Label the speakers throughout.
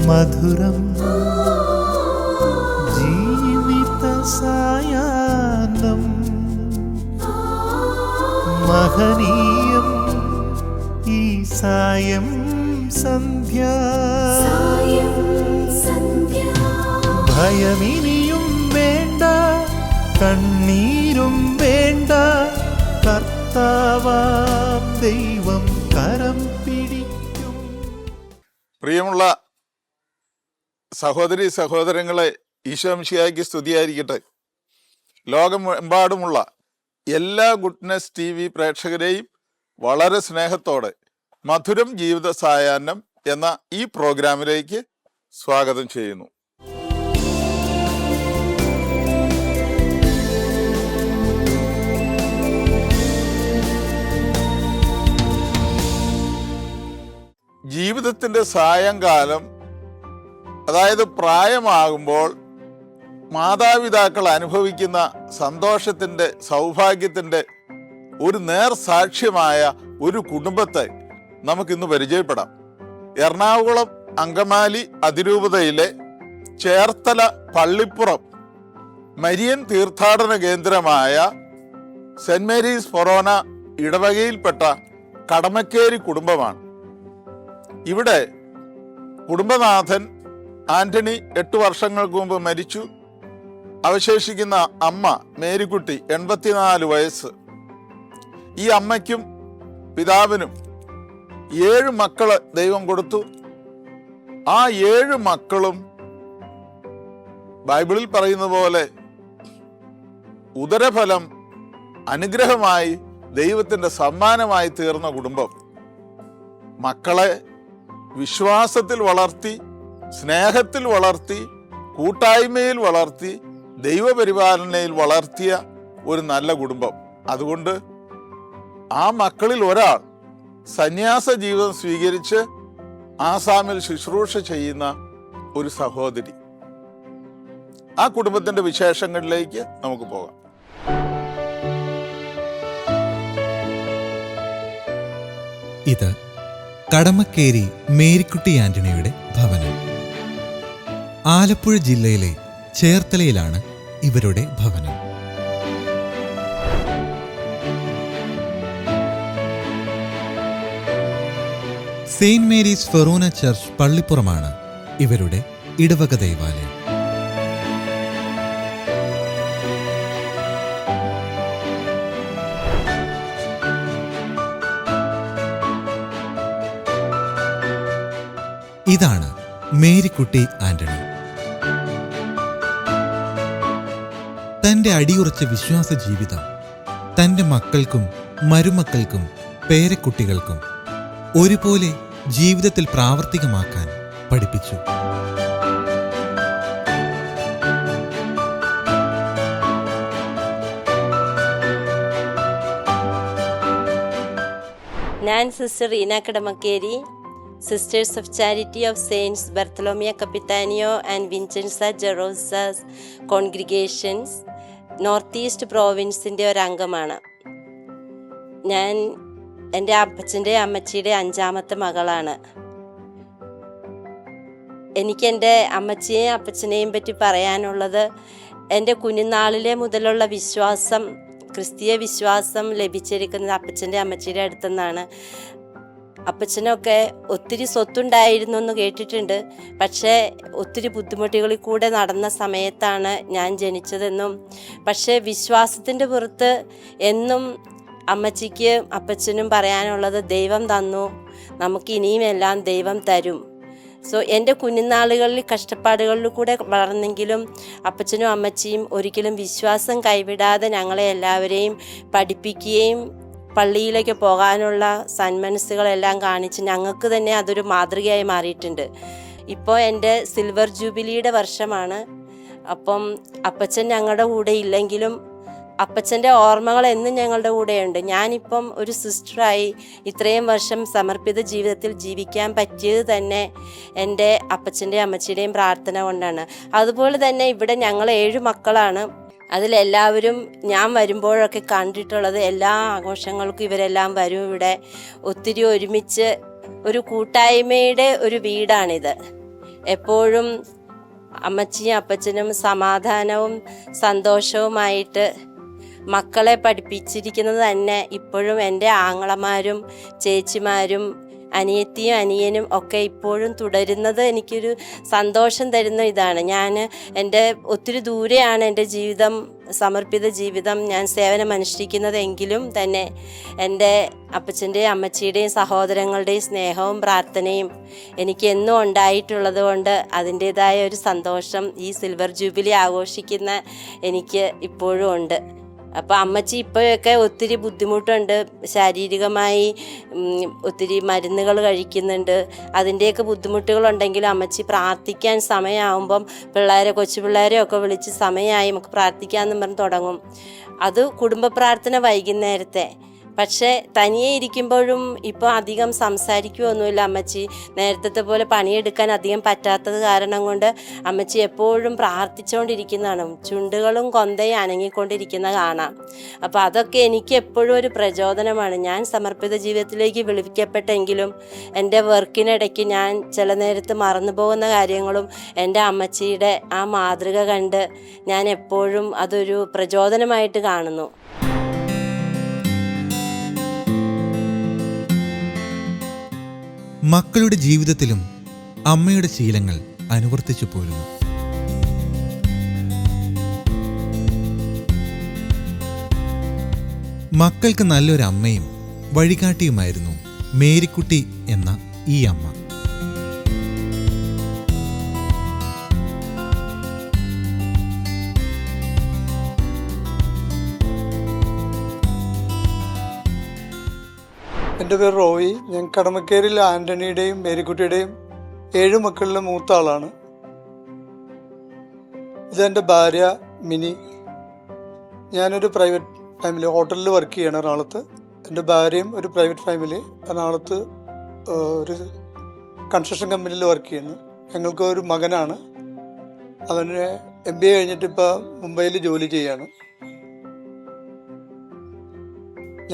Speaker 1: മധുരം ജീവിത സായാഹ്നം മഹനീയം ഈ സായം സന്ധ്യ ഭയമിനിയും വേണ്ട കണ്ണീരും വേണ്ട കർത്താവാം ദൈവം കരം പിടിക്കും.
Speaker 2: പ്രിയമുള്ള സഹോദരി സഹോദരങ്ങളെ, ഈശോ മിശിഹായ്ക്ക് സ്തുതിയായിരിക്കട്ടെ. ലോകമെമ്പാടുമുള്ള എല്ലാ ഗുഡ്നെസ് TV പ്രേക്ഷകരെയും വളരെ സ്നേഹത്തോടെ മധുരം ജീവിത സായാഹ്നം എന്ന ഈ പ്രോഗ്രാമിലേക്ക് സ്വാഗതം ചെയ്യുന്നു. ജീവിതത്തിൻ്റെ സായങ്കാലം, അതായത് പ്രായമാകുമ്പോൾ മാതാപിതാക്കൾ അനുഭവിക്കുന്ന സന്തോഷത്തിൻ്റെ, സൗഭാഗ്യത്തിൻ്റെ ഒരു നേർസാക്ഷ്യമായ ഒരു കുടുംബത്തെ നമുക്കിന്ന് പരിചയപ്പെടാം. എറണാകുളം അങ്കമാലി അതിരൂപതയിലെ ചേർത്തല പള്ളിപ്പുറം മരിയൻ തീർത്ഥാടന കേന്ദ്രമായ സെന്റ് മേരീസ് ഫൊറോന ഇടവകയിൽപ്പെട്ട കടമക്കേരി കുടുംബമാണ്. ഇവിടെ കുടുംബനാഥൻ ആന്റണി 8 വർഷങ്ങൾക്ക് മുമ്പ് മരിച്ചു. അവശേഷിക്കുന്ന അമ്മ മേരിക്കുട്ടി 84 വയസ്സ്. ഈ അമ്മയ്ക്കും പിതാവിനും 7 മക്കള് ദൈവം കൊടുത്തു. ആ 7 മക്കളും ബൈബിളിൽ പറയുന്ന പോലെ ഉദരഫലം അനുഗ്രഹമായി ദൈവത്തിൻ്റെ സമ്മാനമായി തീർന്ന കുടുംബം. മക്കളെ വിശ്വാസത്തിൽ വളർത്തി, സ്നേഹത്തിൽ വളർത്തി, കൂട്ടായ്മയിൽ വളർത്തി, ദൈവപരിപാലനയിൽ വളർത്തിയ ഒരു നല്ല കുടുംബം. അതുകൊണ്ട് ആ മക്കളിൽ ഒരാൾ സന്യാസ ജീവിതം സ്വീകരിച്ച് ആസാമിൽ ശുശ്രൂഷ ചെയ്യുന്ന ഒരു സഹോദരി. ആ കുടുംബത്തിന്റെ വിശേഷങ്ങളിലേക്ക് നമുക്ക് പോകാം.
Speaker 3: ഇത് കടമക്കേരി മേരിക്കുട്ടി ആന്റണിയുടെ ഭവനം. ആലപ്പുഴ ജില്ലയിലെ ചേർത്തലയിലാണ് ഇവരുടെ ഭവനം. സെയിന്റ് മേരീസ് ഫൊറോന ചർച്ച് പള്ളിപ്പുറമാണ് ഇവരുടെ ഇടവക ദേവാലയം. ഇതാണ് മേരിക്കുട്ടി ആന്റണി. തന്റെ അടിയുറച്ച വിശ്വാസ ജീവിതം തന്റെ മക്കൾക്കും മരുമക്കൾക്കും പേരക്കുട്ടികൾക്കും ഒരുപോലെ ജീവിതത്തിൽ പ്രാവർത്തികമാക്കാൻ പഠിപ്പിച്ചു.
Speaker 4: ഞാൻ sister Reena Kadamakkeri, sisters of charity of saints Bartholomea Capitanio and Vincenza Gerosa congregations north east പ്രോവിൻസിൻ്റെ ഒരംഗമാണ്. ഞാൻ എൻ്റെ അപ്പച്ചൻ്റെ അമ്മച്ചിയുടെ 5ാമത്തെ മകളാണ്. എനിക്ക് എൻ്റെ അമ്മച്ചിയെയും അപ്പച്ചനെയും പറ്റി പറയാനുള്ളത്, എൻ്റെ കുഞ്ഞുനാളിലെ മുതലുള്ള വിശ്വാസം, ക്രിസ്തീയ വിശ്വാസം ലഭിച്ചിരിക്കുന്നത് അപ്പച്ചൻ്റെ അമ്മച്ചിയുടെ അടുത്തുനിന്നാണ്. അപ്പച്ചനൊക്കെ ഒത്തിരി സ്വത്തുണ്ടായിരുന്നു എന്ന് കേട്ടിട്ടുണ്ട്. പക്ഷേ ഒത്തിരി ബുദ്ധിമുട്ടുകളിൽ കൂടെ നടന്ന സമയത്താണ് ഞാൻ ജനിച്ചതെന്നും, പക്ഷേ വിശ്വാസത്തിൻ്റെ പുറത്ത് എന്നും അമ്മച്ചിക്ക് അപ്പച്ചനും പറയാനുള്ളത്, ദൈവം തന്നു, നമുക്ക് ഇനിയും എല്ലാം ദൈവം തരും. സോ എൻ്റെ കുഞ്ഞുനാളുകളിൽ കഷ്ടപ്പാടുകളിൽ കൂടെ വളർന്നെങ്കിലും അപ്പച്ചനും അമ്മച്ചിയും ഒരിക്കലും വിശ്വാസം കൈവിടാതെ ഞങ്ങളെ എല്ലാവരെയും പഠിപ്പിക്കുകയും പള്ളിയിലേക്ക് പോകാനുള്ള സന്മനസ്സുകളെല്ലാം കാണിച്ച് ഞങ്ങൾക്ക് തന്നെ അതൊരു മാതൃകയായി മാറിയിട്ടുണ്ട്. ഇപ്പോൾ എൻ്റെ സിൽവർ ജൂബിലിയുടെ വർഷമാണ്. അപ്പം അപ്പച്ചൻ ഞങ്ങളുടെ കൂടെ ഇല്ലെങ്കിലും അപ്പച്ചൻ്റെ ഓർമ്മകൾ എന്നും ഞങ്ങളുടെ കൂടെയുണ്ട്. ഞാനിപ്പം ഒരു സിസ്റ്ററായി ഇത്രയും വർഷം സമർപ്പിത ജീവിതത്തിൽ ജീവിക്കാൻ പറ്റിയത് തന്നെ എൻ്റെ അപ്പച്ചൻ്റെ അമ്മച്ചിയുടെയും പ്രാർത്ഥന കൊണ്ടാണ്. അതുപോലെ തന്നെ ഇവിടെ ഞങ്ങൾ 7 മക്കളാണ്. അതിലെല്ലാവരും ഞാൻ വരുമ്പോഴൊക്കെ കണ്ടിട്ടുള്ളത്, എല്ലാ ആഘോഷങ്ങൾക്കും ഇവരെല്ലാം വരും. ഇവിടെ ഒത്തിരി ഒരുമിച്ച് ഒരു കൂട്ടായ്മയുടെ ഒരു വീടാണിത്. എപ്പോഴും അമ്മച്ചിയും അപ്പച്ചനും സമാധാനവും സന്തോഷവുമായിട്ട് മക്കളെ പഠിപ്പിച്ചിരിക്കുന്നത് തന്നെ ഇപ്പോഴും എൻ്റെ ആങ്ങളമാരും ചേച്ചിമാരും അനിയത്തിയും അനിയനും ഒക്കെ ഇപ്പോഴും തുടരുന്നത് എനിക്കൊരു സന്തോഷം തരുന്ന ഇതാണ്. ഞാൻ എൻ്റെ ഒത്തിരി ദൂരെയാണ് എൻ്റെ ജീവിതം, സമർപ്പിത ജീവിതം ഞാൻ സേവനം അനുഷ്ഠിക്കുന്നതെങ്കിലും തന്നെ എൻ്റെ അപ്പച്ചൻ്റെയും അമ്മച്ചിയുടെയും സഹോദരങ്ങളുടെയും സ്നേഹവും പ്രാർത്ഥനയും എനിക്ക് എന്നും ഉണ്ടായിട്ടുള്ളത് കൊണ്ട് അതിൻ്റേതായ ഒരു സന്തോഷം ഈ സിൽവർ ജൂബിലി ആഘോഷിക്കുന്ന എനിക്ക് ഇപ്പോഴും ഉണ്ട്. അപ്പോൾ അമ്മച്ചി ഇപ്പോഴൊക്കെ ഒത്തിരി ബുദ്ധിമുട്ടുണ്ട്, ശാരീരികമായി ഒത്തിരി മരുന്നുകൾ കഴിക്കുന്നുണ്ട്. അതിൻ്റെയൊക്കെ ബുദ്ധിമുട്ടുകളുണ്ടെങ്കിലും അമ്മച്ചി പ്രാർത്ഥിക്കാൻ സമയമാകുമ്പം കൊച്ചു പിള്ളേരെയൊക്കെ വിളിച്ച് സമയമായി നമുക്ക് പ്രാർത്ഥിക്കാമെന്ന് പറഞ്ഞ് തുടങ്ങും. അത് കുടുംബ പ്രാർത്ഥന വൈകുന്നേരത്തെ. പക്ഷേ തനിയെ ഇരിക്കുമ്പോഴും ഇപ്പോൾ അധികം സംസാരിക്കുകയൊന്നുമില്ല അമ്മച്ചി. നേരത്തെ പോലെ പണിയെടുക്കാൻ അധികം പറ്റാത്തത് കാരണം കൊണ്ട് അമ്മച്ചി എപ്പോഴും പ്രാർത്ഥിച്ചുകൊണ്ടിരിക്കുന്നതാണ്. ചുണ്ടുകളും കൊന്തയും അനങ്ങിക്കൊണ്ടിരിക്കുന്ന കാണാം. അപ്പോൾ അതൊക്കെ എനിക്ക് എപ്പോഴും ഒരു പ്രചോദനമാണ്. ഞാൻ സമർപ്പിത ജീവിതത്തിലേക്ക് വിളിക്കപ്പെട്ടെങ്കിലും എൻ്റെ വർക്കിനിടയ്ക്ക് ഞാൻ ചില നേരത്ത് മറന്നു പോകുന്ന കാര്യങ്ങളും എൻ്റെ അമ്മച്ചിയുടെ ആ മാതൃക കണ്ട് ഞാൻ എപ്പോഴും അതൊരു പ്രചോദനമായിട്ട് കാണുന്നു.
Speaker 3: മക്കളുടെ ജീവിതത്തിലും അമ്മയുടെ ശീലങ്ങൾ അനുവർത്തിച്ചു പോരുന്നു. മക്കൾക്ക് നല്ലൊരു അമ്മയും വഴികാട്ടിയുമായിരുന്നു മേരിക്കുട്ടി എന്ന ഈ അമ്മ.
Speaker 5: എൻ്റെ പേര് റോയി. ഞാൻ കടമക്കേരിൽ ആൻ്റണിയുടെയും മേരിക്കുട്ടിയുടെയും 7 മക്കളിലെ മൂത്ത ആളാണ്. ഇതെൻ്റെ ഭാര്യ മിനി. ഞാനൊരു പ്രൈവറ്റ് ഫാമിലി ഹോട്ടലിൽ വർക്ക് ചെയ്യണം എറണാകുളത്ത്. എൻ്റെ ഭാര്യയും ഒരു പ്രൈവറ്റ് ഫാമിലി എറണാകുളത്ത് ഒരു കൺസ്ട്രക്ഷൻ കമ്പനിയിൽ വർക്ക് ചെയ്യുന്നു. ഞങ്ങൾക്ക് ഒരു മകനാണ്. അവന് MBA കഴിഞ്ഞിട്ട് ഇപ്പോൾ മുംബൈയിൽ ജോലി ചെയ്യാണ്.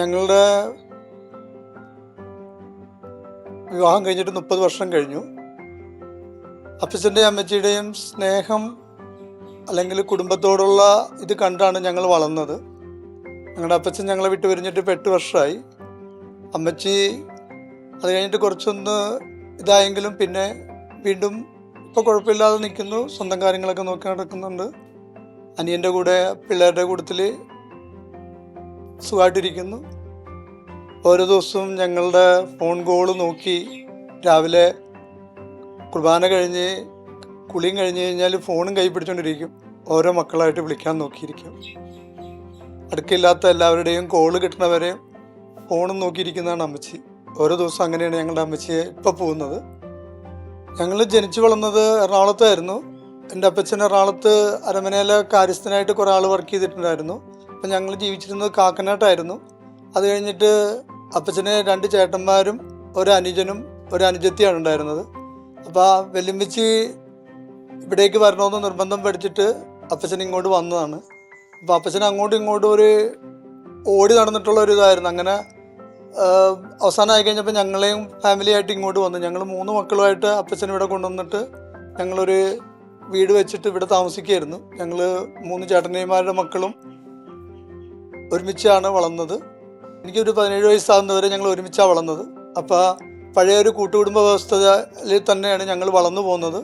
Speaker 5: ഞങ്ങളുടെ വിവാഹം കഴിഞ്ഞിട്ട് 30 വർഷം കഴിഞ്ഞു. അപ്പച്ചൻ്റെയും അമ്മച്ചിയുടെയും സ്നേഹം അല്ലെങ്കിൽ കുടുംബത്തോടുള്ള ഇത് കണ്ടാണ് ഞങ്ങൾ വളർന്നത്. ഞങ്ങളുടെ അപ്പച്ചൻ ഞങ്ങളെ വിട്ട് പിരിഞ്ഞിട്ട് ഇപ്പോൾ 8 വർഷമായി. അമ്മച്ചി അത് കഴിഞ്ഞിട്ട് കുറച്ചൊന്ന് ഇതായെങ്കിലും പിന്നെ വീണ്ടും ഇപ്പോൾ കുഴപ്പമില്ലാതെ നിൽക്കുന്നു. സ്വന്തം കാര്യങ്ങളൊക്കെ നോക്കി നടക്കുന്നുണ്ട്. അനിയൻ്റെ കൂടെ പിള്ളേരുടെ കൂട്ടത്തിൽ സുഖമായിട്ടിരിക്കുന്നു. ഓരോ ദിവസവും ഞങ്ങളുടെ ഫോൺ കോൾ നോക്കി രാവിലെ കുർബാന കഴിഞ്ഞ് കുളിയും കഴിഞ്ഞ് കഴിഞ്ഞാൽ ഫോണും കൈ പിടിച്ചുകൊണ്ടിരിക്കും. ഓരോ മക്കളായിട്ട് വിളിക്കാൻ നോക്കിയിരിക്കും. അടുക്കില്ലാത്ത എല്ലാവരുടെയും കോള് കിട്ടുന്നവരെ ഫോണും നോക്കിയിരിക്കുന്നതാണ് അമ്മച്ചി. ഓരോ ദിവസം അങ്ങനെയാണ് ഞങ്ങളുടെ അമ്മച്ചിയെ ഇപ്പോൾ പോകുന്നത്. ഞങ്ങൾ ജനിച്ചു വളർന്നത് എറണാകുളത്തായിരുന്നു. എൻ്റെ അപ്പച്ചൻ എറണാകുളത്ത് അരമനയിലെ കാര്യസ്ഥനായിട്ട് കുറേ ആൾ വർക്ക് ചെയ്തിട്ടുണ്ടായിരുന്നു. അപ്പം ഞങ്ങൾ ജീവിച്ചിരുന്നത് കാക്കനാട്ടായിരുന്നു. അത് കഴിഞ്ഞിട്ട് അപ്പച്ചന് 2 ചേട്ടന്മാരും ഒരു അനുജനും ഒരു അനുജത്തിയാണ് ഉണ്ടായിരുന്നത്. അപ്പോൾ ആ വെല്ലുമ്പിച്ച് ഇവിടേക്ക് വരണമെന്ന് നിർബന്ധം പഠിച്ചിട്ട് അപ്പച്ചൻ ഇങ്ങോട്ട് വന്നതാണ്. അപ്പോൾ അപ്പച്ചൻ അങ്ങോട്ടും ഇങ്ങോട്ടും ഒരു ഓടി നടന്നിട്ടുള്ള ഒരു ഇതായിരുന്നു. അങ്ങനെ അവസാനമായി കഴിഞ്ഞപ്പോൾ ഞങ്ങളെയും ഫാമിലിയായിട്ട് ഇങ്ങോട്ട് വന്നു. ഞങ്ങൾ 3 മക്കളുമായിട്ട് അപ്പച്ചൻ ഇവിടെ കൊണ്ടുവന്നിട്ട് ഞങ്ങളൊരു വീട് വെച്ചിട്ട് ഇവിടെ താമസിക്കുകയായിരുന്നു. ഞങ്ങൾ 3 ചേട്ടന്മാരുടെ മക്കളും ഒരുമിച്ചാണ് വളർന്നത്. എനിക്കൊരു 17 വയസ്സാകുന്നവരെ ഞങ്ങൾ ഒരുമിച്ചാണ് വളർന്നത്. അപ്പോൾ പഴയൊരു കൂട്ടുകുടുംബ വ്യവസ്ഥയിൽ തന്നെയാണ് ഞങ്ങൾ വളർന്നു പോകുന്നത്.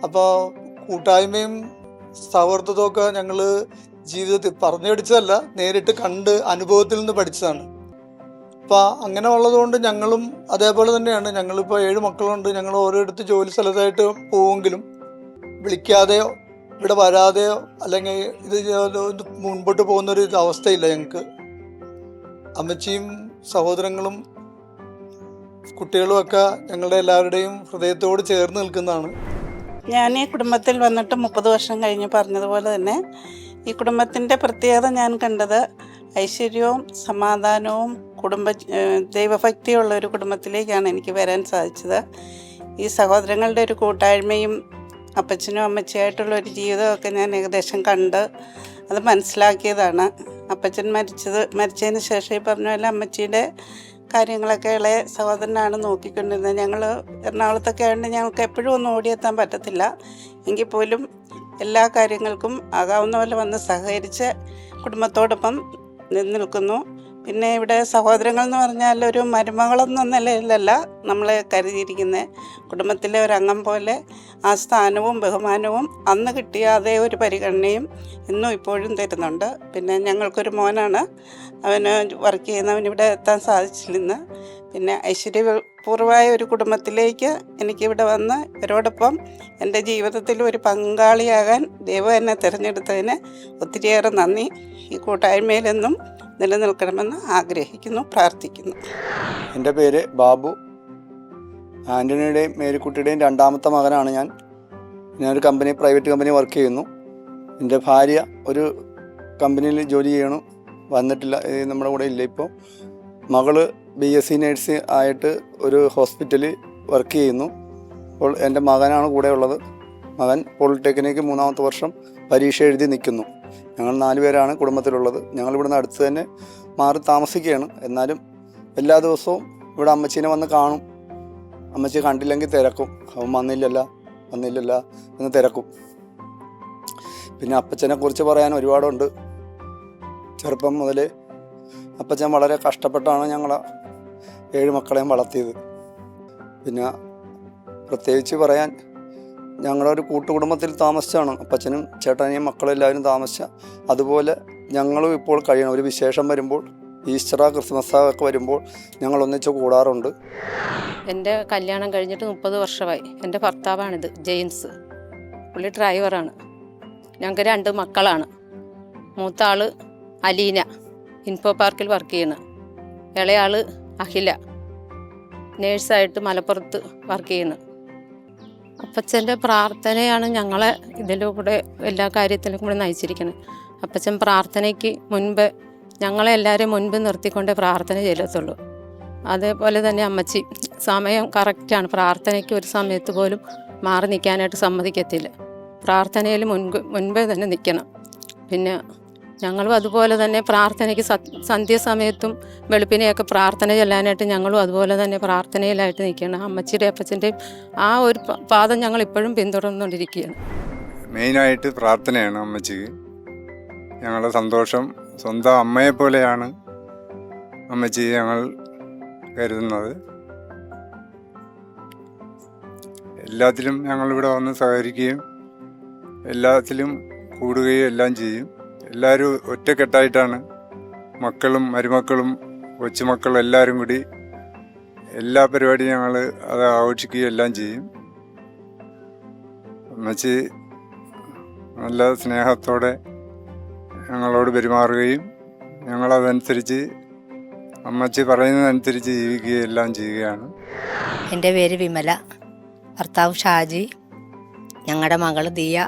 Speaker 5: അപ്പോൾ കൂട്ടായ്മയും സൗഹൃദത്വമൊക്കെ ഞങ്ങൾ ജീവിതത്തിൽ പറഞ്ഞു പഠിച്ചതല്ല, നേരിട്ട് കണ്ട് അനുഭവത്തിൽ നിന്ന് പഠിച്ചതാണ്. അപ്പോൾ അങ്ങനെ ഉള്ളതുകൊണ്ട് ഞങ്ങളും അതേപോലെ തന്നെയാണ്. ഞങ്ങളിപ്പോൾ 7 മക്കളുണ്ട്. ഞങ്ങൾ ഓരോരുത്തർ ജോലി സ്ഥലത്തായിട്ട് പോവുമെങ്കിലും വിളിക്കാതെയോ ഇവിടെ വരാതെയോ അല്ലെങ്കിൽ ഇത് മുൻപോട്ട് പോകുന്നൊരു അവസ്ഥയില്ല ഞങ്ങൾക്ക്. അമ്മച്ചിയും സഹോദരങ്ങളും കുട്ടികളുമൊക്കെ ഞങ്ങളുടെ എല്ലാവരുടെയും ഹൃദയത്തോട് ചേർന്ന് നിൽക്കുന്നതാണ്.
Speaker 6: ഞാൻ ഈ കുടുംബത്തിൽ വന്നിട്ട് 30 വർഷം കഴിഞ്ഞ് പറഞ്ഞതുപോലെ തന്നെ ഈ കുടുംബത്തിൻ്റെ പ്രത്യേകത ഞാൻ കണ്ടത് ഐശ്വര്യവും സമാധാനവും ദൈവഭക്തിയുള്ള ഒരു കുടുംബത്തിലേക്കാണ് എനിക്ക് വരാൻ സാധിച്ചത്. ഈ സഹോദരങ്ങളുടെ ഒരു കൂട്ടായ്മയും അപ്പച്ചനും അമ്മച്ചിയായിട്ടുള്ള ഒരു ജീവിതമൊക്കെ ഞാൻ ഏകദേശം കണ്ട് അത് മനസ്സിലാക്കിയതാണ്. അപ്പച്ചൻ മരിച്ചതിന് ശേഷം ഈ പറഞ്ഞ പോലെ അമ്മച്ചിയുടെ കാര്യങ്ങളൊക്കെ ഇളയ സഹോദരനാണ് നോക്കിക്കൊണ്ടിരുന്നത്. ഞങ്ങൾ എറണാകുളത്തൊക്കെ ആയതുകൊണ്ട് ഞങ്ങൾക്ക് എപ്പോഴും ഒന്നും ഓടിയെത്താൻ പറ്റത്തില്ല. എങ്കിൽ പോലും എല്ലാ കാര്യങ്ങൾക്കും ആകാവുന്ന പോലെ വന്ന് സഹകരിച്ച് കുടുംബത്തോടൊപ്പം നിൽക്കുന്നു. പിന്നെ ഇവിടെ സഹോദരങ്ങൾ എന്ന് പറഞ്ഞാൽ ഒരു മരുമകളെന്ന നിലയിലല്ല നമ്മളെ കരുതിയിരിക്കുന്നത്. കുടുംബത്തിലെ ഒരംഗം പോലെ ആ സ്ഥാനവും ബഹുമാനവും അന്ന് കിട്ടിയ അതേ ഒരു പരിഗണനയും ഇന്നും ഇപ്പോഴും തരുന്നുണ്ട്. പിന്നെ ഞങ്ങൾക്കൊരു മോനാണ്, അവന് വർക്ക് ചെയ്യുന്നവൻ ഇവിടെ എത്താൻ സാധിച്ചില്ലെന്ന്. പിന്നെ ഐശ്വര്യപൂർവമായ ഒരു കുടുംബത്തിലേക്ക് എനിക്കിവിടെ വന്ന് ഇവരോടൊപ്പം എൻ്റെ ജീവിതത്തിൽ ഒരു പങ്കാളിയാകാൻ ദൈവം എന്നെ തിരഞ്ഞെടുത്തതിന് ഒത്തിരിയേറെ നന്ദി. ഈ കൂട്ടായ്മയിലെന്നും നിലനിൽക്കണമെന്ന് ആഗ്രഹിക്കുന്നു, പ്രാർത്ഥിക്കുന്നു.
Speaker 7: എൻ്റെ പേര് ബാബു. ആൻ്റണിയുടെയും മേരിക്കുട്ടിയുടെയും രണ്ടാമത്തെ മകനാണ് ഞാൻ. ഞാനൊരു പ്രൈവറ്റ് കമ്പനി വർക്ക് ചെയ്യുന്നു. എൻ്റെ ഭാര്യ ഒരു കമ്പനിയിൽ ജോലി ചെയ്യണം, വന്നിട്ടില്ല, നമ്മുടെ കൂടെ ഇല്ല ഇപ്പോൾ. മകള് BSc നേഴ്സ് ആയിട്ട് ഒരു ഹോസ്പിറ്റലിൽ വർക്ക് ചെയ്യുന്നു. അപ്പോൾ എൻ്റെ മകനാണ് കൂടെ ഉള്ളത്. മകൻ പോളിടെക്നിക്ക് 3ാമത്തെ വർഷം പരീക്ഷ എഴുതി നിൽക്കുന്നു. ഞങ്ങൾ 4 പേരാണ് കുടുംബത്തിലുള്ളത്. ഞങ്ങളിവിടുന്ന് അടുത്ത് തന്നെ മാറി താമസിക്കുകയാണ്. എന്നാലും എല്ലാ ദിവസവും ഇവിടെ അമ്മച്ചീനെ വന്ന് കാണും. അമ്മച്ചി കണ്ടില്ലെങ്കിൽ തിരക്കും, അവൻ വന്നില്ലല്ല എന്ന് തിരക്കും. പിന്നെ അപ്പച്ചനെ കുറിച്ച് പറയാൻ ഒരുപാടുണ്ട്. ചെറുപ്പം മുതലേ അപ്പച്ചൻ വളരെ കഷ്ടപ്പെട്ടാണ് ഞങ്ങളെ 7 മക്കളെയും വളർത്തിയത്. പിന്നെ പ്രത്യേകിച്ച് പറയാൻ, ഞങ്ങളൊരു കൂട്ടുകുടുംബത്തിൽ താമസിച്ചാണ് അപ്പച്ചനും ചേട്ടനെയും മക്കളെല്ലാവരും താമസിച്ച. അതുപോലെ ഞങ്ങളും ഇപ്പോൾ കഴിയണം. ഒരു വിശേഷം വരുമ്പോൾ, ഈസ്റ്റർ ക്രിസ്മസ് ഒക്കെ വരുമ്പോൾ ഞങ്ങൾ ഒന്നിച്ച് കൂടാറുണ്ട്.
Speaker 8: എൻ്റെ കല്യാണം കഴിഞ്ഞിട്ട് 30 വർഷമായി. എൻ്റെ ഭർത്താവാണിത്, ജെയിംസ്. പുള്ളി ഡ്രൈവറാണ്. ഞങ്ങൾക്ക് 2 മക്കളാണ്. മൂത്ത ആൾ അലീന, ഇൻഫോ പാർക്കിൽ വർക്ക് ചെയ്യണം. ഇളയാൾ അഖില, നേഴ്സായിട്ട് മലപ്പുറത്ത് വർക്ക് ചെയ്യണം. അപ്പച്ചൻ്റെ പ്രാർത്ഥനയാണ് ഞങ്ങളെ ഇതിലൂടെ എല്ലാ കാര്യത്തിലും കൂടെ നയിച്ചിരിക്കുന്നത്. അപ്പച്ചൻ പ്രാർത്ഥനയ്ക്ക് മുൻപ് ഞങ്ങളെ എല്ലാവരെയും മുൻപ് നിർത്തിക്കൊണ്ടേ പ്രാർത്ഥന ചെയ്യത്തുള്ളൂ. അതേപോലെ തന്നെ അമ്മച്ചി സമയം കറക്റ്റാണ്. പ്രാർത്ഥനയ്ക്ക് ഒരു സമയത്ത് പോലും മാറി നിൽക്കാനായിട്ട് സമ്മതിക്കത്തില്ല. പ്രാർത്ഥനയിൽ മുൻപേ തന്നെ നിൽക്കണം. പിന്നെ ഞങ്ങളും അതുപോലെ തന്നെ പ്രാർത്ഥനയ്ക്ക് സന്ധ്യാസമയത്തും വെളുപ്പിനെയൊക്കെ പ്രാർത്ഥന ചെല്ലാനായിട്ട് ഞങ്ങളും അതുപോലെ തന്നെ പ്രാർത്ഥനയിലായിട്ട് നിൽക്കണം. അമ്മച്ചിയുടെ അപ്പച്ചൻ്റെയും ആ ഒരു പാദം ഞങ്ങൾ ഇപ്പോഴും പിന്തുടർന്നുകൊണ്ടിരിക്കുകയാണ്.
Speaker 9: മെയിനായിട്ട് പ്രാർത്ഥനയാണ് അമ്മച്ചിക്ക്. ഞങ്ങളുടെ സന്തോഷം. സ്വന്തം അമ്മയെപ്പോലെയാണ് അമ്മച്ചി ഞങ്ങൾ കരുതുന്നത്. എല്ലാത്തിലും ഞങ്ങളിവിടെ വന്ന് സഹകരിക്കുകയും എല്ലാത്തിലും കൂടുകയും എല്ലാം ചെയ്യും. എല്ലാവരും ഒറ്റക്കെട്ടായിട്ടാണ്, മക്കളും മരുമക്കളും കൊച്ചുമക്കളും എല്ലാവരും കൂടി എല്ലാ പരിപാടിയും ഞങ്ങൾ അത് ആഘോഷിക്കുകയും എല്ലാം ചെയ്യും. അമ്മച്ചി നല്ല സ്നേഹത്തോടെ ഞങ്ങളോട് പെരുമാറുകയും ഞങ്ങളതനുസരിച്ച് അമ്മച്ചി പറയുന്നതനുസരിച്ച് ജീവിക്കുകയും എല്ലാം ചെയ്യുകയാണ്.
Speaker 10: എൻ്റെ പേര് വിമല, ഭർത്താവ് ഷാജി, ഞങ്ങളുടെ മകള് ദിയ.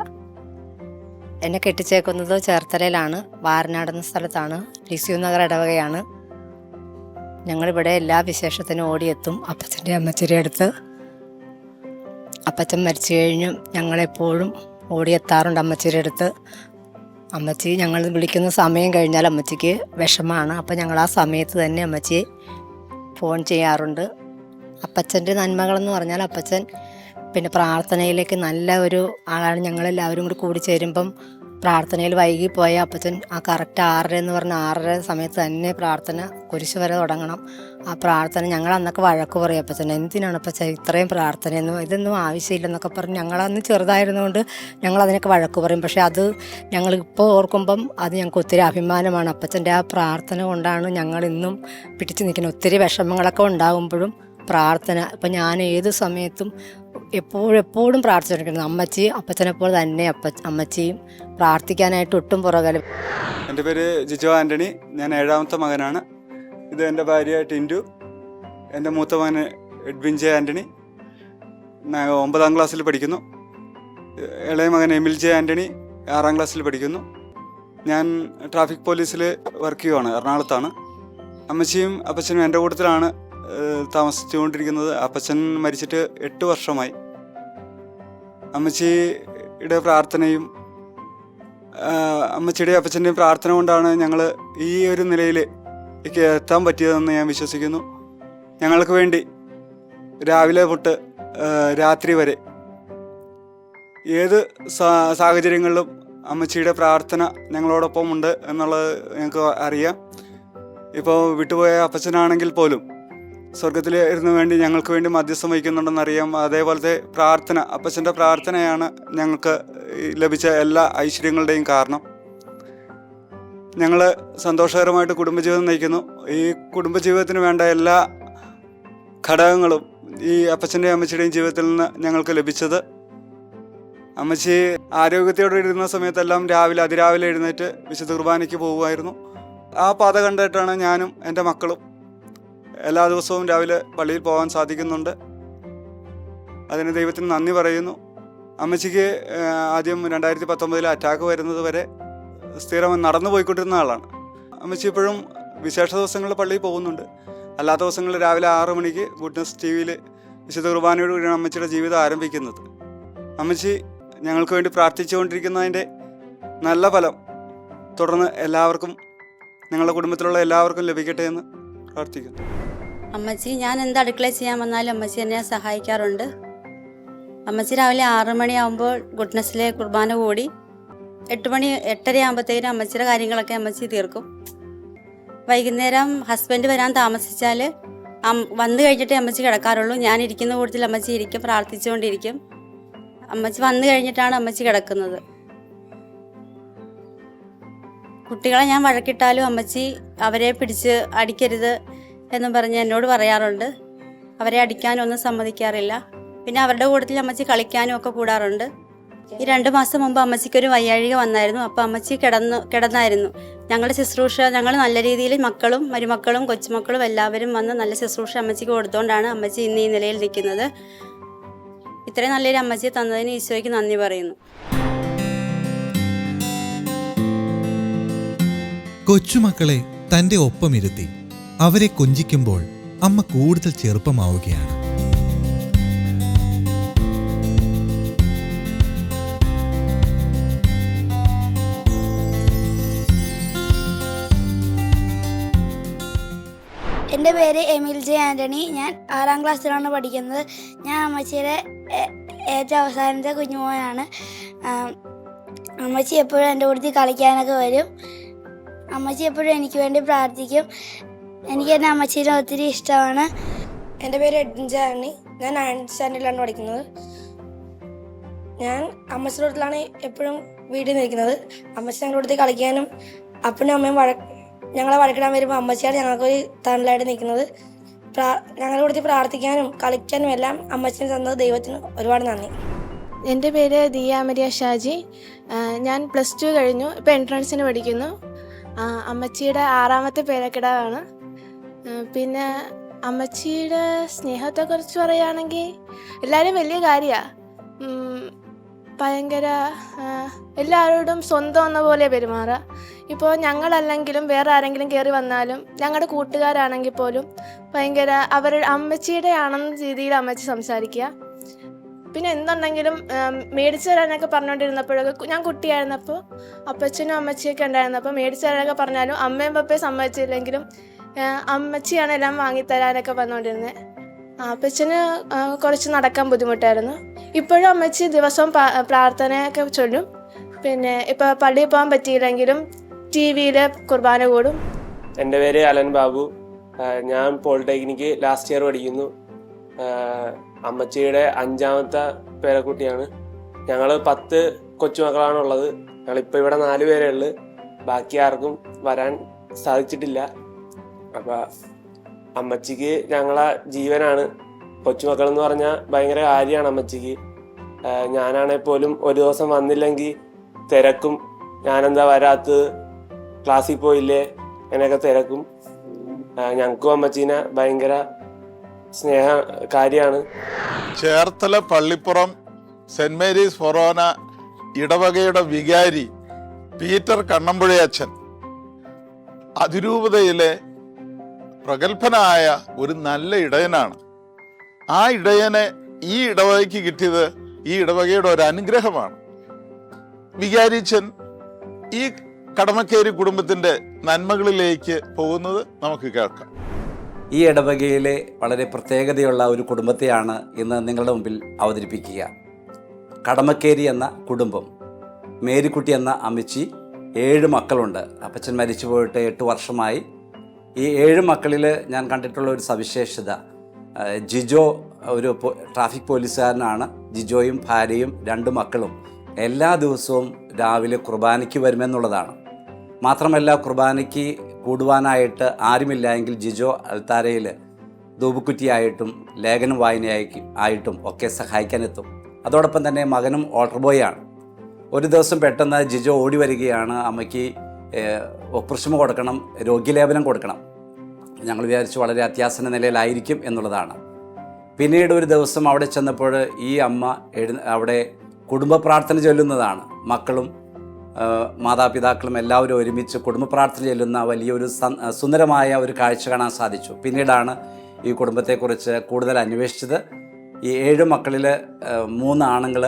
Speaker 10: എന്നെ കെട്ടിച്ചേക്കുന്നത് ചേർത്തലയിലാണ്, വാരനാടെന്ന സ്ഥലത്താണ്, ലിസ്യു നഗർ ഇടവകയാണ്. ഞങ്ങളിവിടെ എല്ലാ വിശേഷത്തിനും ഓടിയെത്തും അപ്പച്ചൻ്റെ അമ്മച്ചിയുടെ അടുത്ത്. അപ്പച്ചൻ മരിച്ചു കഴിഞ്ഞും ഞങ്ങളെപ്പോഴും ഓടിയെത്താറുണ്ട് അമ്മച്ചിയുടെ അടുത്ത്. അമ്മച്ചി ഞങ്ങൾ വിളിക്കുന്ന സമയം കഴിഞ്ഞാൽ അമ്മച്ചിക്ക് വിഷമമാണ്. അപ്പം ഞങ്ങൾ ആ സമയത്ത് തന്നെ അമ്മച്ചിയെ ഫോൺ ചെയ്യാറുണ്ട്. അപ്പച്ചൻ്റെ നന്മകളെന്ന് പറഞ്ഞാൽ അപ്പച്ചൻ പിന്നെ പ്രാർത്ഥനയിലേക്ക് നല്ല ഒരു ആളാണ്. ഞങ്ങളെല്ലാവരും കൂടി കൂടിച്ചേരുമ്പം പ്രാർത്ഥനയിൽ വൈകിപ്പോയ അപ്പച്ചൻ ആ കറക്റ്റ് 6:30 എന്ന് പറഞ്ഞ 6:30 സമയത്ത് തന്നെ പ്രാർത്ഥന കുരിശ് വരെ തുടങ്ങണം. ആ പ്രാർത്ഥന ഞങ്ങൾ അന്നൊക്കെ വഴക്ക് പറയും അപ്പച്ചൻ, എന്തിനാണ് അപ്പച്ചൻ ഇത്രയും പ്രാർത്ഥനയൊന്നും, ഇതൊന്നും ആവശ്യമില്ലെന്നൊക്കെ പറഞ്ഞ് ഞങ്ങളന്ന് ചെറുതായിരുന്നുകൊണ്ട് ഞങ്ങളതിനൊക്കെ വഴക്ക് പറയും. പക്ഷേ അത് ഞങ്ങളിപ്പോൾ ഓർക്കുമ്പം അത് ഞങ്ങൾക്ക് ഒത്തിരി അഭിമാനമാണ്. അപ്പച്ചൻ്റെ ആ പ്രാർത്ഥന കൊണ്ടാണ് ഞങ്ങളിന്നും പിടിച്ചു നിൽക്കുന്നത്. ഒത്തിരി വിഷമങ്ങളൊക്കെ ഉണ്ടാകുമ്പോഴും പ്രാർത്ഥന, ഇപ്പം ഞാൻ ഏത് സമയത്തും എപ്പോഴും പ്രാർത്ഥിച്ചുകൊണ്ടിരിക്കുന്നത്. അമ്മച്ചി അപ്പച്ചനെപ്പോലെ തന്നെ അമ്മച്ചിയും പ്രാർത്ഥിക്കാനായിട്ട് ഒട്ടും പുറകലും.
Speaker 11: എൻ്റെ പേര് ജിജോ ആൻ്റണി, ഞാൻ 7ാമത്തെ മകനാണ്. ഇത് എൻ്റെ ഭാര്യ ടിൻഡു, എൻ്റെ മൂത്ത മകൻ എഡ്വിൻ ജെ ആൻ്റണി, 9ാം ക്ലാസ്സിൽ പഠിക്കുന്നു. ഇളയ മകൻ എമിൽ ജെ ആൻ്റണി 6ാം ക്ലാസ്സിൽ പഠിക്കുന്നു. ഞാൻ ട്രാഫിക് പോലീസിൽ വർക്ക് ചെയ്യുവാണ്, എറണാകുളത്താണ്. അമ്മച്ചിയും അപ്പച്ചനും എൻ്റെ കൂട്ടത്തിലാണ് താമസിച്ചുകൊണ്ടിരിക്കുന്നത്. അപ്പച്ചൻ മരിച്ചിട്ട് 8 വർഷമായി. അമ്മച്ചിയുടെ പ്രാർത്ഥനയും അമ്മച്ചിയുടെ അപ്പച്ചൻ്റെയും പ്രാർത്ഥന കൊണ്ടാണ് ഞങ്ങൾ ഈ ഒരു നിലയിലേക്ക് എത്താൻ പറ്റിയതെന്ന് ഞാൻ വിശ്വസിക്കുന്നു. ഞങ്ങൾക്ക് വേണ്ടി രാവിലെ തൊട്ട് രാത്രി വരെ ഏത് സാഹചര്യങ്ങളിലും അമ്മച്ചിയുടെ പ്രാർത്ഥന ഞങ്ങളോടൊപ്പം ഉണ്ട് എന്നുള്ളത് ഞങ്ങൾക്ക് അറിയാം. ഇപ്പോൾ വിട്ടുപോയ അപ്പച്ചനാണെങ്കിൽ പോലും സ്വർഗത്തിൽ ഇരുന്ന് വേണ്ടി ഞങ്ങൾക്ക് വേണ്ടി മധ്യസ്ഥം വഹിക്കുന്നുണ്ടെന്നറിയാം. അതേപോലത്തെ പ്രാർത്ഥന, അപ്പച്ചൻ്റെ പ്രാർത്ഥനയാണ് ഞങ്ങൾക്ക് ലഭിച്ച എല്ലാ ഐശ്വര്യങ്ങളുടെയും കാരണം. ഞങ്ങൾ സന്തോഷകരമായിട്ട് കുടുംബജീവിതം നയിക്കുന്നു. ഈ കുടുംബജീവിതത്തിന് വേണ്ട എല്ലാ ഘടകങ്ങളും ഈ അപ്പച്ചൻ്റെയും അമ്മച്ചിയുടെയും ജീവിതത്തിൽ നിന്ന് ഞങ്ങൾക്ക് ലഭിച്ചത്. അമ്മച്ചി ആരോഗ്യത്തോടെ ഇരുന്ന സമയത്തെല്ലാം അതിരാവിലെ എഴുന്നേറ്റ് വിശുദ്ധ കുർബാനയ്ക്ക് പോകുമായിരുന്നു. ആ പാത കണ്ടിട്ടാണ് ഞാനും എൻ്റെ മക്കളും എല്ലാ ദിവസവും രാവിലെ പള്ളിയിൽ പോകാൻ സാധിക്കുന്നുണ്ട്. അതിന് ദൈവത്തിന് നന്ദി പറയുന്നു. അമ്മച്ചിക്ക് ആദ്യം 2019 അറ്റാക്ക് വരുന്നത് വരെ സ്ഥിരം നടന്നു പോയിക്കൊണ്ടിരുന്ന ആളാണ്. അമ്മച്ചി ഇപ്പോഴും വിശേഷ ദിവസങ്ങളിൽ പള്ളിയിൽ പോകുന്നുണ്ട്. അല്ലാത്ത ദിവസങ്ങളിൽ രാവിലെ 6 മണിക്ക് ഗുഡ്നസ് TV-യിൽ വിശുദ്ധ കുർബാനയോട് കൂടിയാണ് അമ്മച്ചിയുടെ ജീവിതം ആരംഭിക്കുന്നത്. അമ്മച്ചി ഞങ്ങൾക്ക് വേണ്ടി പ്രാർത്ഥിച്ചുകൊണ്ടിരിക്കുന്നതിൻ്റെ നല്ല ഫലം തുടർന്ന് എല്ലാവർക്കും, ഞങ്ങളുടെ കുടുംബത്തിലുള്ള എല്ലാവർക്കും ലഭിക്കട്ടെ എന്ന് പ്രാർത്ഥിക്കുന്നു.
Speaker 4: അമ്മച്ചി ഞാൻ എന്ത് അടുക്കളയിൽ ചെയ്യാൻ വന്നാലും അമ്മച്ചി എന്നെ സഹായിക്കാറുണ്ട്. അമ്മച്ചി രാവിലെ 6 മണിയാകുമ്പോൾ ഗുഡ്നസ്സിലെ കുർബാന കൂടി 8 ആകുമ്പോഴത്തേക്കും അമ്മച്ചിയുടെ കാര്യങ്ങളൊക്കെ അമ്മച്ചി തീർക്കും. വൈകുന്നേരം ഹസ്ബൻഡ് വരാൻ താമസിച്ചാൽ വന്നു കഴിഞ്ഞിട്ടേ അമ്മച്ചി കിടക്കാറുള്ളൂ. ഞാൻ ഇരിക്കുന്ന കൂട്ടത്തിൽ അമ്മച്ചി ഇരിക്കും, പ്രാർത്ഥിച്ചുകൊണ്ടിരിക്കും. അമ്മച്ചി വന്നു കഴിഞ്ഞിട്ടാണ് അമ്മച്ചി കിടക്കുന്നത്. കുട്ടികളെ ഞാൻ വഴക്കിട്ടാലും അമ്മച്ചി അവരെ പിടിച്ച് അടിക്കരുത് എന്നും പറഞ്ഞ് എന്നോട് പറയാറുണ്ട്. അവരെ അടിക്കാനൊന്നും സമ്മതിക്കാറില്ല. പിന്നെ അവരുടെ കൂട്ടത്തിൽ അമ്മച്ചി കളിക്കാനും ഒക്കെ കൂടാറുണ്ട്. ഈ 2 മാസം മുമ്പ് അമ്മച്ചിക്കൊരു വയ്യാഴിക വന്നായിരുന്നു. അപ്പോൾ അമ്മച്ചി കിടന്നായിരുന്നു. ഞങ്ങളുടെ ശുശ്രൂഷ ഞങ്ങൾ നല്ല രീതിയിൽ മക്കളും മരുമക്കളും കൊച്ചുമക്കളും എല്ലാവരും വന്ന് നല്ല ശുശ്രൂഷ അമ്മച്ചിക്ക് കൊടുത്തുകൊണ്ടാണ് അമ്മച്ചി ഇന്ന് ഈ നിലയിൽ നിൽക്കുന്നത്. ഇത്രയും നല്ലൊരു അമ്മച്ചിയെ തന്നതിന് ഈശോയ്ക്ക് നന്ദി പറയുന്നു.
Speaker 3: കൊച്ചുമക്കളെ തൻ്റെ ഒപ്പമിരുത്തി അവരെ കൊഞ്ചിക്കുമ്പോൾ അമ്മ കൂടുതൽ ചെറുപ്പമാവുകയാണ്.
Speaker 12: എൻ്റെ പേര് എമിൽ ജെ ആൻ്റണി. ഞാൻ 6ാം ക്ലാസ്സിലാണ് പഠിക്കുന്നത്. ഞാൻ അമ്മച്ചിയുടെ ഏറ്റവും അവസാനത്തെ കുഞ്ഞുമോനാണ്. അമ്മച്ചി എപ്പോഴും എൻ്റെ കൂട്ടത്തിൽ കളിക്കാനൊക്കെ വരും. അമ്മച്ചി എപ്പോഴും എനിക്ക് വേണ്ടി പ്രാർത്ഥിക്കും. എനിക്ക് എൻ്റെ അമ്മച്ചീനെ ഒത്തിരി ഇഷ്ടമാണ്.
Speaker 13: എൻ്റെ പേര് എഡ്വിൻ ജെ ആൻ്റണി. ഞാൻ 9th സ്റ്റാൻഡേർഡിലാണ് പഠിക്കുന്നത്. ഞാൻ അമ്മച്ചിയുടെ കൂട്ടത്തിലാണ് എപ്പോഴും വീട്ടിൽ നിൽക്കുന്നത്. അമ്മച്ചി ഞങ്ങളുടെ കൂട്ടത്തിൽ കളിക്കാനും അപ്പനും അമ്മയും ഞങ്ങളെ വഴക്കിടാൻ വരുമ്പോൾ അമ്മച്ചിയാണ് ഞങ്ങൾക്കൊരു തണലായിട്ട് നിൽക്കുന്നത്. ഞങ്ങളുടെ കൂട്ടത്തിൽ പ്രാർത്ഥിക്കാനും കളിക്കാനും എല്ലാം അമ്മച്ചിനെ തന്നത് ദൈവത്തിന് ഒരുപാട് നന്ദി.
Speaker 14: എൻ്റെ പേര് ദിയ മരിയ ഷാജി. ഞാൻ +2 കഴിഞ്ഞു. ഇപ്പോൾ എൻട്രൻസിന് പഠിക്കുന്നു. അമ്മച്ചിയുടെ 6ാമത്തെ പേരക്കിടാവാണ്. പിന്നെ അമ്മച്ചിയുടെ സ്നേഹത്തെക്കുറിച്ച് പറയുകയാണെങ്കിൽ എല്ലാവരും വലിയ കാര്യമാണ്. ഭയങ്കര എല്ലാവരോടും സ്വന്തം എന്ന പോലെ പെരുമാറുക. ഇപ്പോൾ ഞങ്ങളല്ലെങ്കിലും വേറെ ആരെങ്കിലും കയറി വന്നാലും ഞങ്ങളുടെ കൂട്ടുകാരാണെങ്കിൽ പോലും ഭയങ്കര അവരുടെ അമ്മച്ചിയുടെ ആണെന്ന രീതിയിൽ അമ്മച്ചി സംസാരിക്കുക. പിന്നെ എന്തുണ്ടെങ്കിലും മേടിച്ചു തരാനൊക്കെ പറഞ്ഞുകൊണ്ടിരുന്നപ്പോഴൊക്കെ ഞാൻ കുട്ടിയായിരുന്നപ്പോൾ അപ്പച്ചനും അമ്മച്ചിയൊക്കെ ഉണ്ടായിരുന്നപ്പോൾ മേടിച്ചു തരാനൊക്കെ പറഞ്ഞാലും അമ്മയും പപ്പയും സമ്മതിച്ചില്ലെങ്കിലും അമ്മച്ചിയാണ് എല്ലാം വാങ്ങിത്തരാനൊക്കെ പറഞ്ഞുകൊണ്ടിരുന്നത്. അപ്പച്ചന് കുറച്ച് നടക്കാൻ ബുദ്ധിമുട്ടായിരുന്നു. ഇപ്പോഴും അമ്മച്ചി ദിവസവും പ്രാർത്ഥനയൊക്കെ ചൊല്ലും. പിന്നെ ഇപ്പോൾ പള്ളിയിൽ പോകാൻ പറ്റിയില്ലെങ്കിലും TV-യിൽ കുർബാന കൂടും.
Speaker 15: എൻ്റെ പേര് അലൻ ബാബു. ഞാൻ പോളിടെക്നിക്ക് ലാസ്റ്റ് ഇയർ പഠിക്കുന്നു. അമ്മച്ചിയുടെ 5ാമത്തെ പേരക്കുട്ടിയാണ്. ഞങ്ങൾ 10 കൊച്ചുമക്കളാണുള്ളത്. ഞങ്ങളിപ്പോൾ ഇവിടെ 4 പേരേ ഉള്ളു. ബാക്കി ആർക്കും വരാൻ സാധിച്ചിട്ടില്ല. അപ്പം അമ്മച്ചിക്ക് ഞങ്ങളെ ജീവനാണ്. കൊച്ചുമക്കളെന്ന് പറഞ്ഞാൽ ഭയങ്കര കാര്യമാണ് അമ്മച്ചിക്ക്. ഞാനാണെങ്കിൽ പോലും ഒരു ദിവസം വന്നില്ലെങ്കിൽ തിരക്കും. ഞാനെന്താ വരാത്തത്, ക്ലാസ്സിൽ പോയില്ലേ, അങ്ങനെയൊക്കെ തിരക്കും. ഞങ്ങൾക്കും അമ്മച്ചീനെ ഭയങ്കര സ്നേഹ കാര്യമാണ്.
Speaker 2: ചേർത്തല പള്ളിപ്പുറം സെന്റ് മേരീസ് ഫൊറോന ഇടവകയുടെ വികാരി പീറ്റർ കണ്ണമ്പുഴയച്ചൻ അതിരൂപതയിലെ പ്രഗത്ഭനായ ഒരു നല്ല ഇടയനാണ്. ആ ഇടയനെ ഈ ഇടവകയ്ക്ക് കിട്ടിയത് ഈ ഇടവകയുടെ ഒരു അനുഗ്രഹമാണ്. വികാരിച്ചൻ ഈ കടമക്കേരി കുടുംബത്തിന്റെ നന്മകളിലേക്ക് പോകുന്നത് നമുക്ക് കേൾക്കാം.
Speaker 16: ഈ ഇടവകയിലെ വളരെ പ്രത്യേകതയുള്ള ഒരു കുടുംബത്തെയാണ് ഇന്ന് നിങ്ങളുടെ മുമ്പിൽ അവതരിപ്പിക്കുക. കടമക്കേരി എന്ന കുടുംബം. മേരിക്കുട്ടി എന്ന അമ്മച്ചി, 7 മക്കളുണ്ട്. അപ്പച്ചൻ മരിച്ചു പോയിട്ട് 8 വർഷമായി. ഈ 7 മക്കളിൽ ഞാൻ കണ്ടിട്ടുള്ള ഒരു സവിശേഷത, ജിജോ ഒരു ട്രാഫിക് പോലീസുകാരനാണ്. ജിജോയും ഭാര്യയും 2 മക്കളും എല്ലാ ദിവസവും രാവിലെ കുർബാനയ്ക്ക് വരുമെന്നുള്ളതാണ്. മാത്രമല്ല, കുർബാനയ്ക്ക് കൂടുവാനായിട്ട് ആരുമില്ല എങ്കിൽ ജിജോ അൽത്താരയിൽ ധൂപക്കുറ്റിയായിട്ടും ലേഖനം വായനയായിട്ടും ഒക്കെ സഹായിക്കാനെത്തും. അതോടൊപ്പം തന്നെ മകനും ഓൾട്ടർ ബോയാണ്. ഒരു ദിവസം പെട്ടെന്ന് ജിജോ ഓടി വരികയാണ്, അമ്മയ്ക്ക് ഒപ്രഷമ കൊടുക്കണം, രോഗ്യലേപനം കൊടുക്കണം. ഞങ്ങൾ വിചാരിച്ചു വളരെ അത്യാസന്ന നിലയിലായിരിക്കും എന്നുള്ളതാണ്. പിന്നീട് ഒരു ദിവസം അവിടെ ചെന്നപ്പോൾ ഈ അമ്മ അവിടെ കുടുംബ പ്രാർത്ഥന ചൊല്ലുന്നതാണ്. മക്കളും മാതാപിതാക്കളും എല്ലാവരും ഒരുമിച്ച് കുടുംബ പ്രാർത്ഥന ചൊല്ലുന്ന വലിയൊരു സുന്ദരമായ ഒരു കാഴ്ച കാണാൻ സാധിച്ചു. പിന്നീടാണ് ഈ കുടുംബത്തെക്കുറിച്ച് കൂടുതൽ അന്വേഷിച്ചത്. ഈ 7 മക്കളിൽ 3 ആണുങ്ങൾ.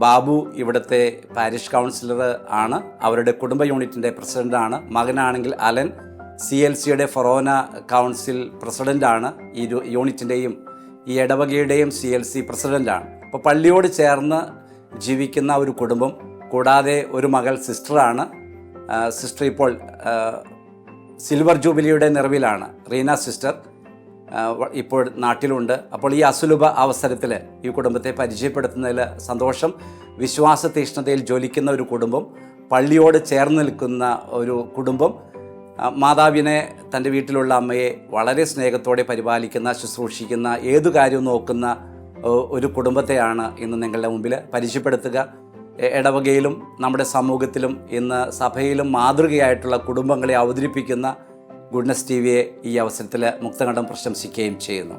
Speaker 16: ബാബു ഇവിടുത്തെ പാരിഷ് കൗൺസിലർ ആണ്, അവരുടെ കുടുംബ യൂണിറ്റിൻ്റെ പ്രസിഡൻ്റാണ്. മകനാണെങ്കിൽ അലൻ CLCയുടെ ഫൊറോന കൗൺസിൽ പ്രസിഡൻ്റാണ്. ഈ യൂണിറ്റിൻ്റെയും ഈ ഇടവകയുടെയും CLC പ്രസിഡൻ്റാണ്. അപ്പോൾ പള്ളിയോട് ചേർന്ന് ജീവിക്കുന്ന ഒരു കുടുംബം. കൂടാതെ ഒരു മകൾ സിസ്റ്ററാണ്. സിസ്റ്റർ ഇപ്പോൾ സിൽവർ ജൂബിലിയുടെ നിറവിലാണ്. റീന സിസ്റ്റർ ഇപ്പോൾ നാട്ടിലുണ്ട്. അപ്പോൾ ഈ അസുലഭ അവസരത്തിൽ ഈ കുടുംബത്തെ പരിചയപ്പെടുത്തുന്നതിൽ സന്തോഷം. വിശ്വാസ തീഷ്ണതയിൽ ജ്വലിക്കുന്ന ഒരു കുടുംബം, പള്ളിയോട് ചേർന്ന് നിൽക്കുന്ന ഒരു കുടുംബം, മാതാവിനെ, തൻ്റെ വീട്ടിലുള്ള അമ്മയെ വളരെ സ്നേഹത്തോടെ പരിപാലിക്കുന്ന, ശുശ്രൂഷിക്കുന്ന, ഏതു കാര്യവും നോക്കുന്ന ഒരു കുടുംബത്തെയാണ് ഇന്ന് നിങ്ങളുടെ മുമ്പിൽ പരിചയപ്പെടുത്തുക. ഇടവകയിലും നമ്മുടെ സമൂഹത്തിലും ഇന്ന് സഭയിലും മാതൃകയായിട്ടുള്ള കുടുംബങ്ങളെ അവതരിപ്പിക്കുന്ന ഗുഡ്നസ് TVയെ ഈ അവസരത്തിൽ മുക്തകണ്ഠം പ്രശംസിക്കുകയും ചെയ്യുന്നു.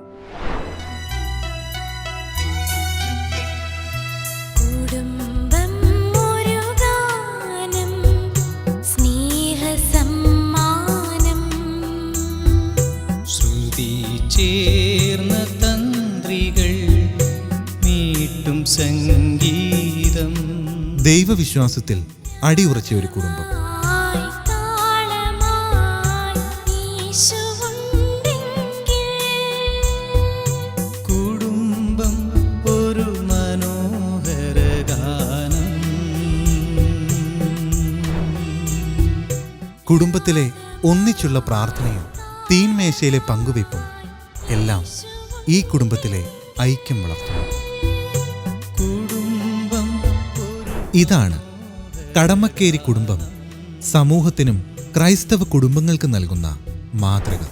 Speaker 1: ചേർന്ന തന്ത്രികൾ മീട്ടും സംഗീതം.
Speaker 3: ദൈവവിശ്വാസത്തിൽ അടിയുറച്ച ഒരു കുടുംബം.
Speaker 1: കുടുംബം ഒരു മനോഹര ഗാനം.
Speaker 3: കുടുംബത്തിലെ ഒന്നിച്ചുള്ള പ്രാർത്ഥനയും തീൻമേശയിലെ പങ്കുവയ്പും എല്ലാം ഈ കുടുംബത്തിലെ ഐക്യം വളർത്തുന്നു. ഇതാണ് കടമക്കേരി കുടുംബം സമൂഹത്തിനും ക്രൈസ്തവ കുടുംബങ്ങൾക്ക് നൽകുന്ന മാതൃക.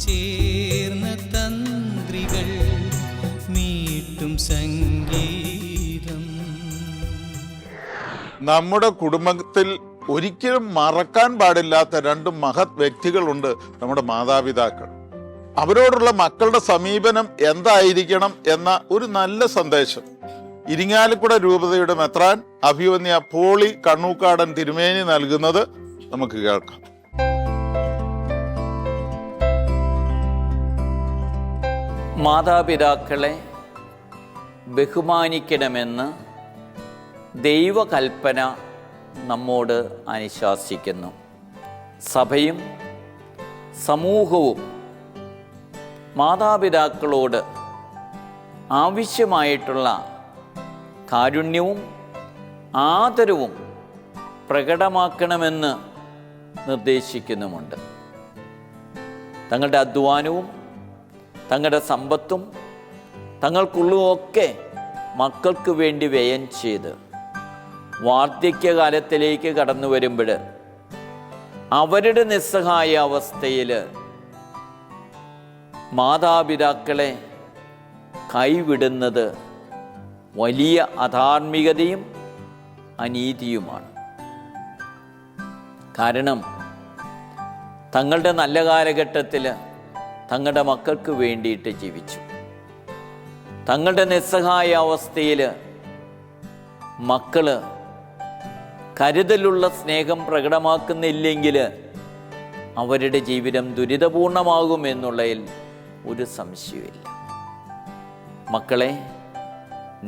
Speaker 1: ചേർന്ന തന്ത്രികൾ മീട്ടും സംഗീതം.
Speaker 2: നമ്മുടെ കുടുംബത്തിൽ ഒരിക്കലും മറക്കാൻ പാടില്ലാത്ത 2 മഹത് വ്യക്തികളുണ്ട്, നമ്മുടെ മാതാപിതാക്കൾ. അവരോടുള്ള മക്കളുടെ സമീപനം എന്തായിരിക്കണം എന്ന ഒരു നല്ല സന്ദേശം ഇരിങ്ങാലക്കുട രൂപതയുടെ മെത്രാൻ അഭിവന്യ പോളി കണ്ണൂക്കാടൻ തിരുമേനി നൽകുന്നത് നമുക്ക് കേൾക്കാം.
Speaker 17: മാതാപിതാക്കളെ ബഹുമാനിക്കണമെന്ന് ദൈവകൽപ്പന നമ്മോട് അനുശാസിക്കുന്നു. സഭയും സമൂഹവും മാതാപിതാക്കളോട് ആവശ്യമായിട്ടുള്ള കാരുണ്യവും ആദരവും പ്രകടമാക്കണമെന്ന് നിർദ്ദേശിക്കുന്നുമുണ്ട്. തങ്ങളുടെ അധ്വാനവും തങ്ങളുടെ സമ്പത്തും തങ്ങൾക്കുള്ളതൊക്കെ മക്കൾക്ക് വേണ്ടി വ്യയം ചെയ്ത് വാർദ്ധക്യകാലത്തിലേക്ക് കടന്നു വരുമ്പോൾ അവരുടെ നിസ്സഹായ അവസ്ഥയിൽ മാതാപിതാക്കളെ കൈവിടുന്നത് വലിയ അധാർമികതയും അനീതിയുമാണ്. കാരണം തങ്ങളുടെ നല്ല കാലഘട്ടത്തിൽ തങ്ങളുടെ മക്കൾക്ക് വേണ്ടിയിട്ട് ജീവിച്ചു. തങ്ങളുടെ നിസ്സഹായ അവസ്ഥയിൽ മക്കൾ കരുതലുള്ള സ്നേഹം പ്രകടമാക്കുന്നില്ലെങ്കിൽ അവരുടെ ജീവിതം ദുരിതപൂർണമാകുമെന്നുള്ളതിൽ ഒരു സംശയമില്ല. മക്കളെ,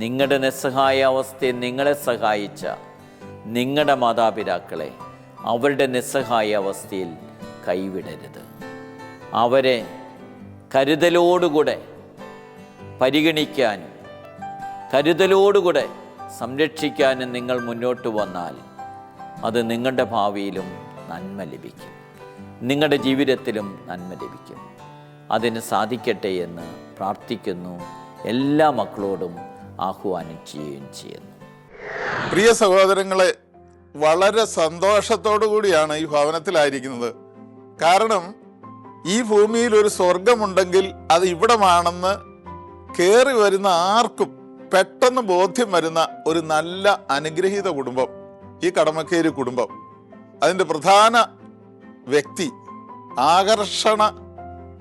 Speaker 17: നിങ്ങളുടെ നിസ്സഹായ അവസ്ഥയിൽ നിങ്ങളെ സഹായിച്ച നിങ്ങളുടെ മാതാപിതാക്കളെ അവരുടെ നിസ്സഹായ അവസ്ഥയിൽ കൈവിടരുത്. അവരെ കരുതലോടുകൂടെ പരിഗണിക്കാനും കരുതലോടുകൂടെ സംരക്ഷിക്കാനും നിങ്ങൾ മുന്നോട്ട് വന്നാൽ അത് നിങ്ങളുടെ ഭാവിയിലും നന്മ ലഭിക്കും, നിങ്ങളുടെ ജീവിതത്തിലും നന്മ ലഭിക്കും. അതിന് സാധിക്കട്ടെ എന്ന് പ്രാർത്ഥിക്കുന്നു. എല്ലാ മക്കളോടും ആഹ്വാനം ചെയ്യുകയും ചെയ്യുന്നു.
Speaker 2: പ്രിയ സഹോദരങ്ങളെ, വളരെ സന്തോഷത്തോടു കൂടിയാണ് ഈ ഭവനത്തിലായിരിക്കുന്നത്. കാരണം ഈ ഭൂമിയിൽ ഒരു സ്വർഗമുണ്ടെങ്കിൽ അത് ഇവിടമാണെന്ന് കയറി വരുന്ന ആർക്കും പെട്ടെന്ന് ബോധ്യം വരുന്ന ഒരു നല്ല അനുഗ്രഹീത കുടുംബം ഈ കടമക്കേരി കുടുംബം. അതിൻ്റെ പ്രധാന വ്യക്തി, ആകർഷണ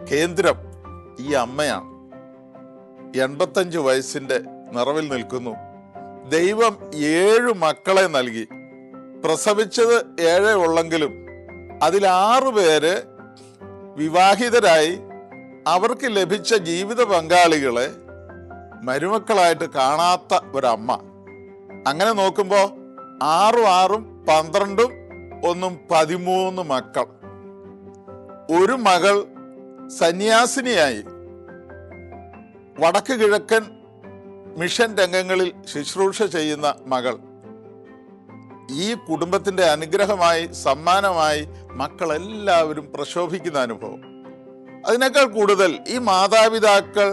Speaker 2: കേന്ദ്രം ഈ അമ്മയാണ്. 85 വയസ്സിൻ്റെ നിറവിൽ നിൽക്കുന്നു. ദൈവം 7 മക്കളെ നൽകി. പ്രസവിച്ചത് 7 ഉള്ളെങ്കിലും അതിൽ 6 പേര് വിവാഹിതരായി അവർക്ക് ലഭിച്ച ജീവിത പങ്കാളികളെ മരുമക്കളായിട്ട് കാണാത്ത ഒരമ്മ. അങ്ങനെ നോക്കുമ്പോൾ 6 6 12 1 13 മക്കൾ. ഒരു മകൾ സന്യാസിനിയായി വടക്ക് കിഴക്കൻ മിഷൻ രംഗങ്ങളിൽ ശുശ്രൂഷ ചെയ്യുന്ന മകൾ. ഈ കുടുംബത്തിൻ്റെ അനുഗ്രഹമായി, സമ്മാനമായി മക്കളെല്ലാവരും പ്രശോഭിക്കുന്ന അനുഭവം. അതിനേക്കാൾ കൂടുതൽ ഈ മാതാപിതാക്കൾ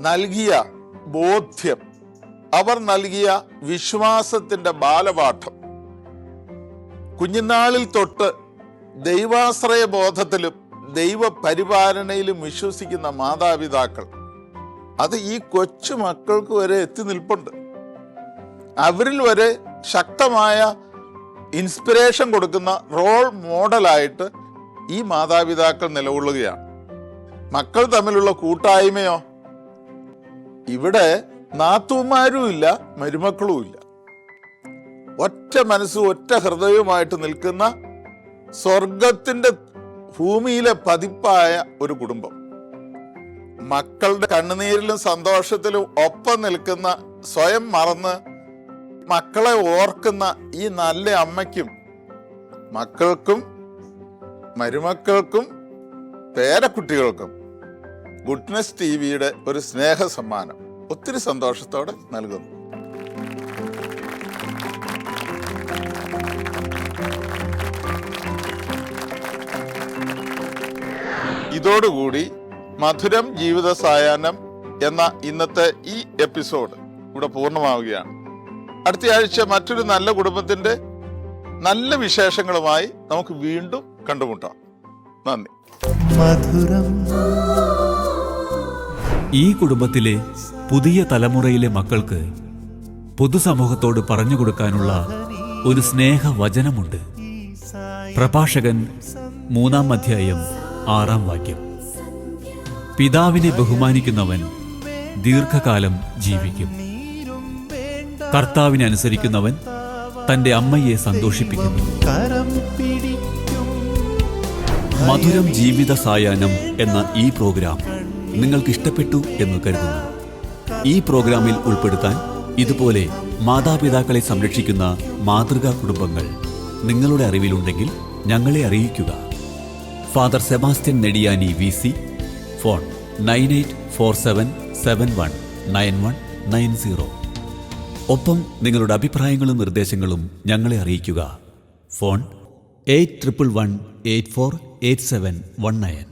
Speaker 2: നൽകിയ ബോധ്യം, അവർ നൽകിയ വിശ്വാസത്തിൻ്റെ ബാലപാഠം, കുഞ്ഞുനാളിൽ തൊട്ട് ദൈവാശ്രയ ബോധത്തിലും ദൈവപരിപാലനയിലും വിശ്വസിക്കുന്ന മാതാപിതാക്കൾ, അത് ഈ കൊച്ചു മക്കൾക്ക് വരെ എത്തി നിൽപ്പുണ്ട്. അവരിൽ വരെ ശക്തമായ ഇൻസ്പിറേഷൻ കൊടുക്കുന്ന റോൾ മോഡലായിട്ട് ഈ മാതാപിതാക്കൾ നിലകൊള്ളുകയാണ്. മക്കൾ തമ്മിലുള്ള കൂട്ടായ്മയോ, ഇവിടെ നാത്തൂമാരും ഇല്ല, മരുമക്കളും ഇല്ല. ഒറ്റ മനസ്സും ഒറ്റ ഹൃദയവുമായിട്ട് നിൽക്കുന്ന സ്വർഗത്തിൻ്റെ ഭൂമിയിലെ പതിപ്പായ ഒരു കുടുംബം. മക്കളുടെ കണ്ണുനീരിലും സന്തോഷത്തിലും ഒപ്പം നിൽക്കുന്ന, സ്വയം മറന്ന് മക്കളെ ഓർക്കുന്ന ഈ നല്ല അമ്മയ്ക്കും മക്കൾക്കും മരുമക്കൾക്കും പേരക്കുട്ടികൾക്കും ഗുഡ്നസ് ടിവിയുടെ ഒരു സ്നേഹ സമ്മാനം ഒത്തിരി സന്തോഷത്തോടെ നൽകുന്നു. ഇതോടുകൂടി മധുരം ജീവിത സായാഹ്നം എന്ന ഇന്നത്തെ ഈ എപ്പിസോഡ് ഇവിടെ പൂർണ്ണമാവുകയാണ്. അടുത്ത ആഴ്ച മറ്റൊരു നല്ല കുടുംബത്തിന്റെ നല്ല വിശേഷങ്ങളുമായി നമുക്ക് വീണ്ടും കണ്ടുമുട്ടാം. നന്ദി.
Speaker 1: മധുരം.
Speaker 18: ഈ കുടുംബത്തിലെ പുതിയ തലമുറയിലെ മക്കൾക്ക് പൊതുസമൂഹത്തോട് പറഞ്ഞു കൊടുക്കാനുള്ള ഒരു സ്നേഹവചനമുണ്ട്. പ്രഭാഷകൻ 3-ാം അധ്യായം 6-ാം വാക്യം. പിതാവിനെ ബഹുമാനിക്കുന്നവൻ ദീർഘകാലം ജീവിക്കും. കർത്താവിനെ അനുസരിക്കുന്നവൻ തന്റെ അമ്മയെ സന്തോഷിപ്പിക്കുന്നു. മധുരം ജീവിത സായാഹ്നം എന്ന ഈ പ്രോഗ്രാം നിങ്ങൾക്ക് ഇഷ്ടപ്പെട്ടു എന്ന് കരുതുന്നു. ഈ പ്രോഗ്രാമിൽ ഉൾപ്പെടുത്താൻ ഇതുപോലെ മാതാപിതാക്കളെ സംരക്ഷിക്കുന്ന മാതൃകാ കുടുംബങ്ങൾ നിങ്ങളുടെ അറിവിലുണ്ടെങ്കിൽ ഞങ്ങളെ അറിയിക്കുക. Father Sebastian Nediyani VC, phone 9847719190. ഒപ്പം നിങ്ങളുടെ അഭിപ്രായങ്ങളും നിർദ്ദേശങ്ങളും ഞങ്ങളെ അറിയിക്കുക. ഫോൺ 8111848719.